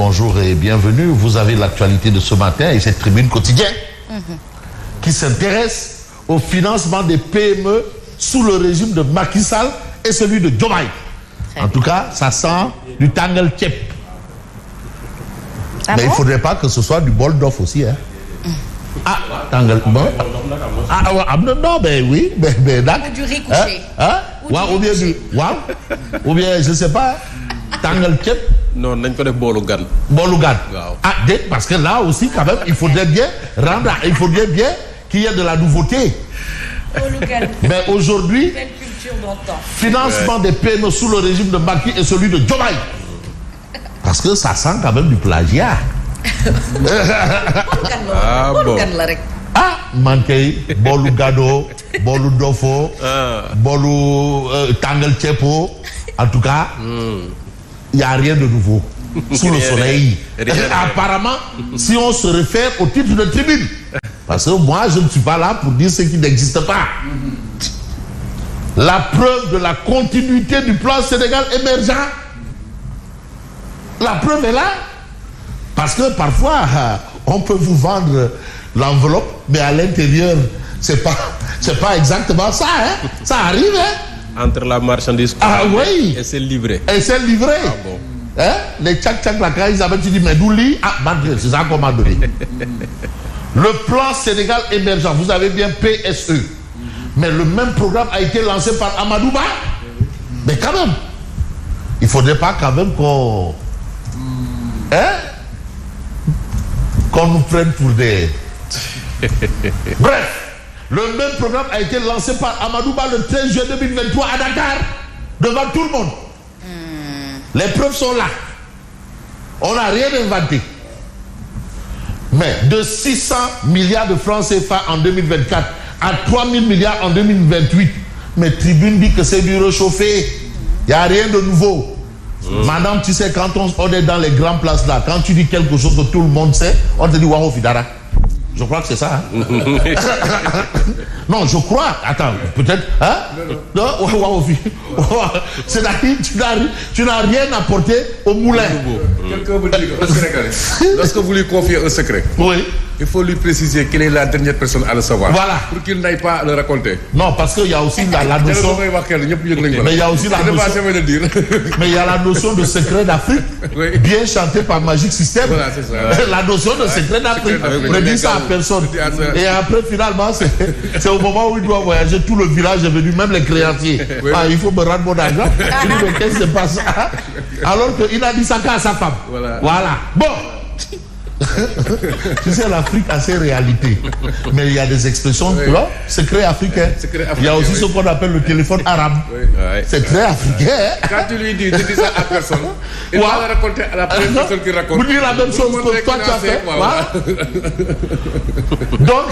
bonjour et bienvenue. Vous avez l'actualité de ce matin et cette tribune quotidienne qui s'intéresse au financement des PME sous le régime de Macky Sall et celui de Diomaye. En tout cas, ça sent du Tangle Tchep. Mais il ne faudrait pas que ce soit du bol d'off aussi. Hein. Ah, Tangle. Bon. Non, ben oui. Ou du riz couché. Ou bien, je ne sais pas. Tangle Tchep. Non, nañ ko def boolu gan. Boolu gan. Waaw. Ah, parce que là aussi, quand même, il faudrait bien qu'il y ait de la nouveauté. Mais aujourd'hui, financement des PME sous le régime de Macky et celui de Diomaye. Parce que ça sent quand même du plagiat. Mankey, Bolu Gado, Bolu Dofo, Bolu Tangle Tchepo. En tout cas, il n'y a rien de nouveau sous le soleil. Apparemment, si on se réfère au titre de tribune. Parce que moi, je ne suis pas là pour dire ce qui n'existe pas. La preuve de la continuité du plan Sénégal émergent. La preuve est là. Parce que parfois, on peut vous vendre l'enveloppe, mais à l'intérieur, c'est pas exactement ça. Hein? Ça arrive. Hein? Entre la marchandise et c'est livré. Et c'est livré. Ah bon. Hein? Les tchak-tchak, là, quand ils avaient dit, mais d'où lit? Ah, c'est ça qu'on m'a donné. Le plan Sénégal émergent, vous avez bien PSE. Mais le même programme a été lancé par Amadou Ba. Mais quand même, il ne faudrait pas quand même qu'on nous prenne pour des... Bref, le même programme a été lancé par Amadou Ba le 13 juillet 2023 à Dakar, devant tout le monde. Les preuves sont là. On n'a rien inventé. Mais de 600 milliards de francs CFA en 2024 à 3000 milliards en 2028, mais Tribune dit que c'est du réchauffé. Il n'y a rien de nouveau. Madame, tu sais, quand on est dans les grandes places là, quand tu dis quelque chose que tout le monde sait, on te dit Waho Fidara. Je crois que c'est ça. Hein? Non, je crois. Attends, peut-être. Hein? Non, Waho Fidara. C'est-à-dire tu n'as rien apporté au moulin. Quelqu'un vous dit au Sénégalais, lorsque vous lui confiez un secret, oui, il faut lui préciser quelle est la dernière personne à le savoir. Voilà. Pour qu'il n'aille pas le raconter. Non, parce qu'il y a aussi la notion. Mais il y a aussi la notion. Mais il y a la notion de secret d'Afrique, oui, bien chanté par Magic System. Voilà, c'est ça. La notion de secret d'Afrique. Ne dis ça à personne. Et après, finalement, c'est au moment où il doit voyager, tout le village est venu, même les créanciers. Oui. Ah, il faut me rendre mon argent. Il dit, mais qu'est-ce qui se passe? Alors qu'il a dit ça qu'à sa femme. Voilà. Bon. Tu sais, l'Afrique a ses réalités. Mais il y a des expressions, oui, là, secret africain. Il y a aussi, oui, ce qu'on appelle le téléphone arabe. Oui. C'est très africain. Hein? Quand tu lui dis ça à personne, il va le raconter à la première personne qui raconte. Vous dites la même chose que toi tu as fait. Voilà. Donc,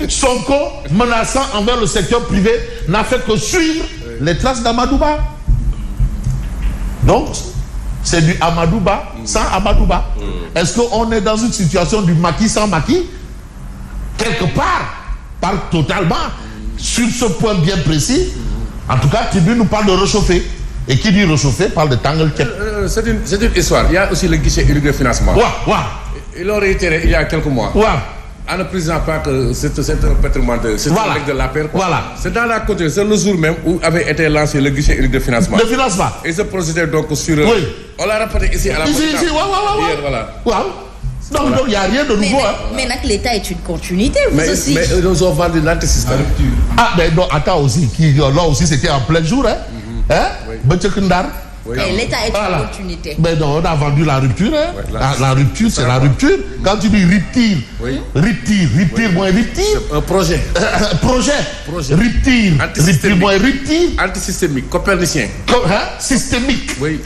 Sonko, menaçant envers le secteur privé, n'a fait que suivre, oui, les traces d'Amadou Ba. Donc, c'est du Amadou Ba sans Amadou Ba. Est-ce qu'on est dans une situation du Macky sans Macky? Quelque part, totalement, sur ce point bien précis. En tout cas, Tribune nous parle de réchauffer. Et qui dit réchauffer parle de Tangle Tchep. C'est une histoire. Il y a aussi le guichet unique de financement. Ils l'ont réitéré il y a quelques mois. En ne précisant pas que c'est un patrimoine de la paire. Voilà. C'est dans la continuité, c'est le jour même où avait été lancé le guichet unique de financement. Et ce projet donc sur... Oui. On l'a répété ici à la Ici, voilà. Donc il n'y a rien de nouveau. Mais l'État est une continuité, vous aussi. Mais nous avons vendu l'antisystème. Ah, mais non, attends aussi. Là aussi, c'était en plein jour. Oui. Et l'État est une continuité. Mais non, on a vendu la rupture. Hein? Ouais, la rupture, c'est la rupture. Quand tu dis rupture, oui, rupture moins rupture. Un projet. Projet. Rupture moins rupture. Antisystémique, copernicien. Systémique. Oui.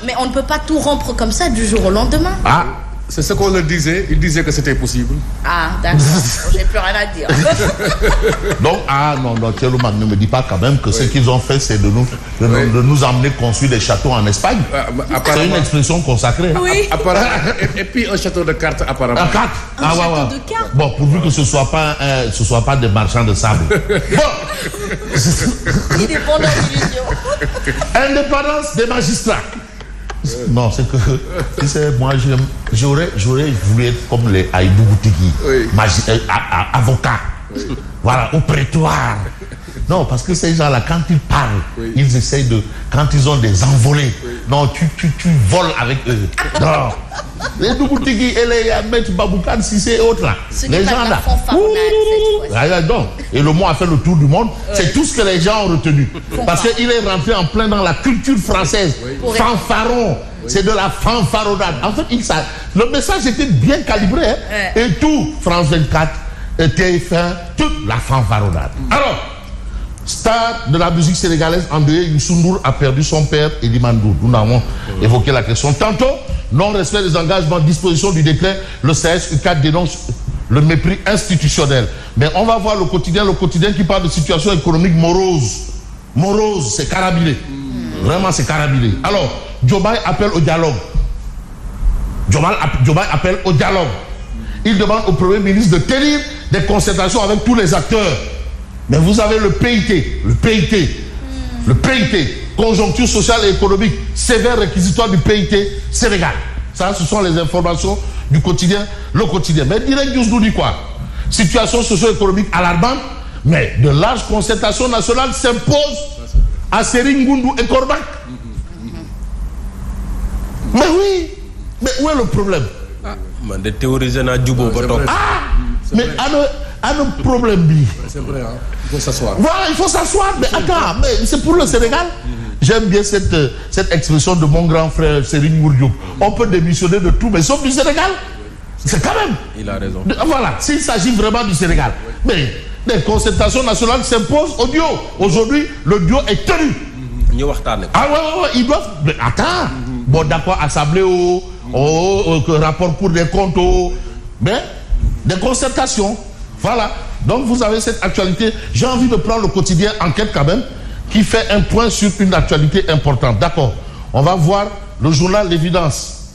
Mais on ne peut pas tout rompre comme ça du jour au lendemain. Ah. C'est ce qu'on le disait. Il disait que c'était possible. Ah, d'accord. J'ai plus rien à dire. Donc, non, Tchélouman ne me dit pas quand même que ce qu'ils ont fait, c'est de nous emmener construire des châteaux en Espagne. C'est une expression consacrée. Oui. Et puis un château de cartes, apparemment. Un château de cartes. Bon, pourvu que ce ne soit pas des marchands de sable. Bon. Indépendance d'illusion. Indépendance des magistrats. Non, c'est que, tu sais, moi, j'aurais voulu être comme les Aïdougoutiki, avocats, voilà, au prétoire. Non, parce que ces gens-là, quand ils parlent, ils essayent de... Quand ils ont des envolées, non, tu voles avec eux. Non. Les Dougoutiki et les Ahmed Baboukan, si c'est autre là. Les gens là. Et le mot a fait le tour du monde. C'est tout ce que les gens ont retenu. Parce qu'il est rentré en plein dans la culture française. Fanfaron. C'est de la fanfaronnade. En fait, le message était bien calibré. Hein? Et tout, France 24, TF1, toute la fanfaronnade. Alors, star de la musique sénégalaise, André Youssou N'Dour a perdu son père, Elimane Ndour. Nous avons évoqué la question. Tantôt, non-respect des engagements, disposition du décret, le CS-U4 dénonce le mépris institutionnel. Mais on va voir le quotidien qui parle de situation économique morose. Morose, c'est carabilé. Vraiment, c'est carabilé. Alors, Diomaye appelle au dialogue. Diomaye appelle au dialogue. Il demande au Premier ministre de tenir des concertations avec tous les acteurs. Mais vous avez le PIT, conjoncture sociale et économique, sévère réquisitoire du PIT Sénégal. Ça, ce sont les informations du quotidien, le quotidien. Mais Direct News nous dit quoi? Situation socio-économique alarmante, mais de larges concertations nationales s'imposent à Serigne Ngoundou et Kordak. Mais oui, mais où est le problème? De théoriser na djubo batok. Mais à nos problèmes. C'est vrai, hein? Il faut s'asseoir. Voilà, il faut s'asseoir. Mais attends, mais c'est pour le Sénégal. J'aime bien cette expression de mon grand frère Serigne Ngoundou. On peut démissionner de tout, mais sauf du Sénégal. C'est quand même. Il a raison. Voilà, s'il s'agit vraiment du Sénégal. Mais les concertations nationales s'imposent au duo. Aujourd'hui, le duo est tenu. Ah ouais, ils doivent. Mais attends. Bon, d'accord, assemblée au rapport pour des comptes, mais des concertations. Voilà. Donc vous avez cette actualité. J'ai envie de prendre le quotidien Enquête quand même, qui fait un point sur une actualité importante. D'accord. On va voir le journal L'Évidence.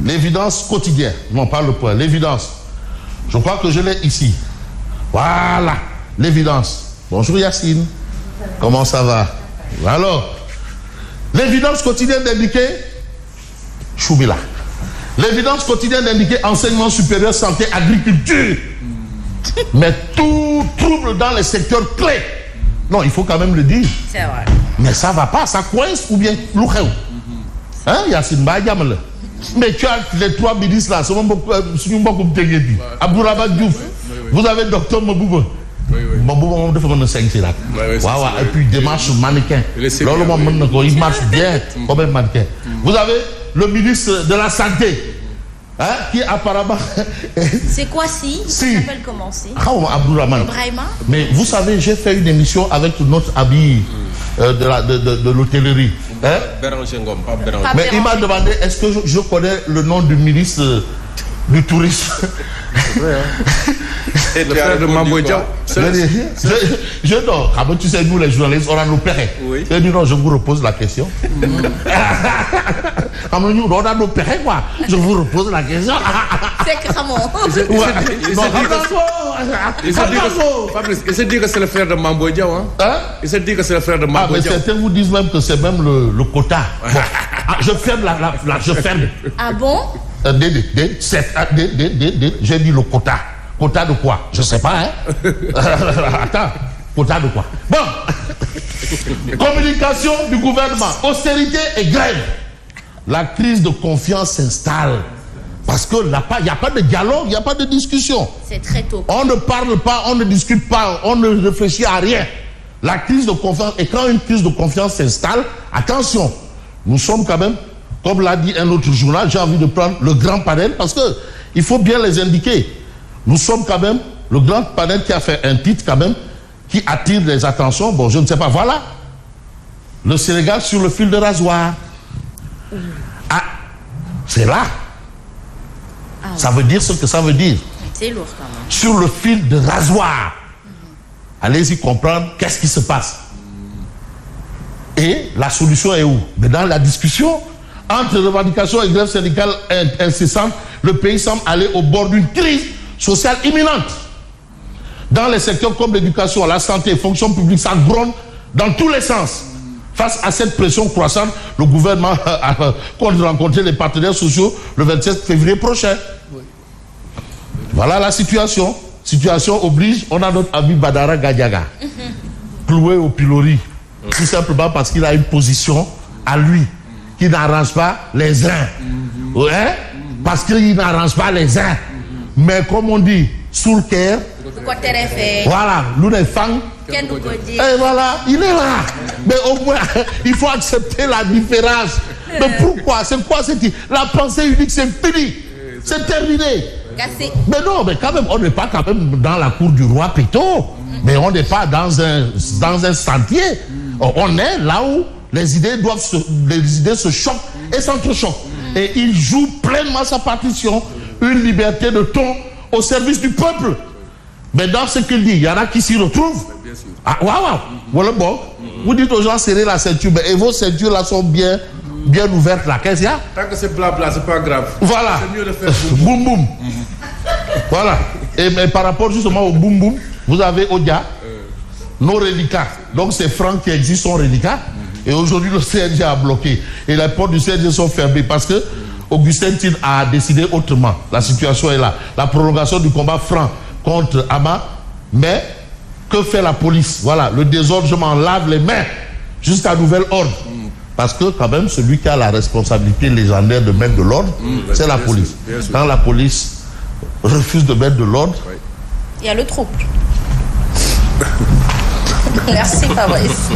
L'Évidence quotidien. Non, pas le point. L'Évidence. Je crois que je l'ai ici. Voilà. L'Évidence. Bonjour Yacine. Comment ça va? Alors, L'Évidence quotidienne d'indiquer Choubila. L'Évidence quotidienne d'indiquer enseignement supérieur, santé, agriculture. Mais tout trouble dans les secteurs clés. Non, il faut quand même le dire. C'est vrai. Mais ça va pas, ça coince ou bien l'oukheu. Hein, Yacine Baïgamle. Mais tu as les trois ministres là, Abdourahmane Diouf. Vous avez docteur Mabouba. Et puis démarche mannequin. Il marche bien comme un mannequin. Vous avez le ministre de la Santé, hein, qui apparemment. C'est quoi si? Ça s'appelle comment si? Abdourahmane. Mais vous savez, j'ai fait une émission avec notre ami de l'hôtellerie. Hein? Mais il m'a demandé est-ce que je connais le nom du ministre du tourisme. C'est vrai, hein? Le frère de Mambo Diaw. Je non. Tu sais, nous les journalistes, on a nos pères. Oui. Je dis non, je vous repose la question. Nous, on a nos pères, quoi. Je vous repose la question. C'est comment? Il se dit que c'est le frère de Mambo Diaw, hein? Il se dit que c'est le frère de Mambo Diaw. Mais certains vous disent même que c'est même le quota. Bon. Je ferme je ferme. Ah bon? J'ai dit le quota. Quota de quoi? Je ne sais pas, hein? Attends, quota de quoi? Bon. Communication du gouvernement, austérité et grève. La crise de confiance s'installe. Parce que là, il n'y a pas de dialogue, il n'y a pas de discussion. C'est très tôt. On ne parle pas, on ne discute pas, on ne réfléchit à rien. La crise de confiance, et quand une crise de confiance s'installe, attention, nous sommes quand même, comme l'a dit un autre journal, j'ai envie de prendre le grand panel parce que il faut bien les indiquer. Nous sommes quand même le grand panel qui a fait un titre quand même qui attire les attentions. Bon, je ne sais pas. Voilà. Le Sénégal sur le fil de rasoir. Ah, c'est là. Ça veut dire ce que ça veut dire. C'est lourd quand même. Sur le fil de rasoir. Allez-y comprendre qu'est-ce qui se passe. Et la solution est où? Mais dans la discussion, entre revendications et grève syndicale incessante, le pays semble aller au bord d'une crise sociale imminente. Dans les secteurs comme l'éducation, la santé, fonction publique, ça gronde dans tous les sens. Face à cette pression croissante, le gouvernement compte rencontrer les partenaires sociaux le 27 février prochain. Oui. Voilà la situation. Situation oblige, on a notre ami Badara Gadiaga, cloué au pilori, tout simplement parce qu'il a une position à lui, qui n'arrange pas les uns. Ouais? Parce qu'il n'arrange pas les uns. Mais comme on dit, sous le cœur, voilà, nous les fans. Et voilà, il est là. Mais au moins, il faut accepter la différence. Mais pourquoi? C'est quoi cette... La pensée unique, c'est fini. C'est terminé. Mais non, mais quand même, on n'est pas quand même dans la cour du roi Péto. Mais on n'est pas dans un sentier. On est là où les idées se choquent et s'entrechoquent. Et il joue pleinement sa partition. Une liberté de ton au service du peuple. Mais dans ce qu'il dit, il y en a qui s'y retrouvent. Ah, waouh, voilà bon. Vous dites aux gens serrer la ceinture, mais et vos ceintures là sont bien ouvertes là. Qu'est-ce qu'il y a? Tant que c'est blabla, c'est pas grave. Voilà. C'est mieux de faire boum boum. Voilà. Et mais par rapport justement au boum boum, vous avez Odia, nos reliquats. Donc c'est Franck qui existe son reliquat. Et aujourd'hui le CNG a bloqué. Et les portes du CNG sont fermées parce que Augustin Tine a décidé autrement. La situation est là. La prolongation du combat franc contre Ama. Mais que fait la police? Voilà, le désordre, je m'en lave les mains jusqu'à nouvel ordre. Parce que quand même, celui qui a la responsabilité légendaire de mettre de l'ordre, c'est la police. Quand la police refuse de mettre de l'ordre, il y a le trouble. Merci Fabrice.